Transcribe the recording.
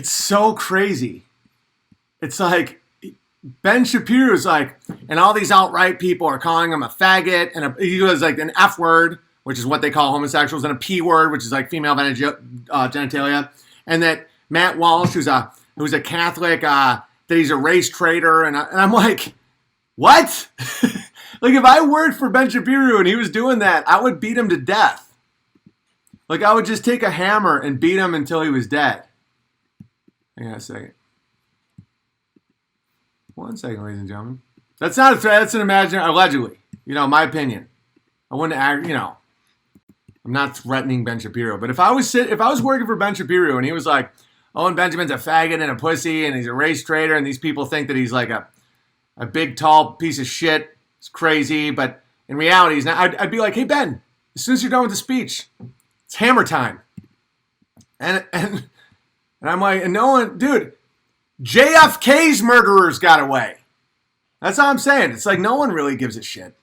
It's so crazy. It's like Ben Shapiro's like, and all these alt-right people are calling him a faggot, and he goes like an F word, which is what they call homosexuals, and a P word, which is like female genitalia, and that Matt Walsh, who's a Catholic, that he's a race traitor, and I'm like, what? Like if I worked for Ben Shapiro and he was doing that, I would beat him to death. Like I would just take a hammer and beat him until he was dead. Hang on a second. 1 second, ladies and gentlemen. That's not a threat. That's an imaginary, allegedly. My opinion. I wouldn't act. I'm not threatening Ben Shapiro. But if I was working for Ben Shapiro and he was like, Owen Benjamin's a faggot and a pussy and he's a race traitor and these people think that he's like a big tall piece of shit. It's crazy, but in reality, he's not. I'd be like, hey Ben, as soon as you're done with the speech, it's hammer time. And I'm like, and no one, dude. JFK's murderers got away. That's all I'm saying. It's like no one really gives a shit.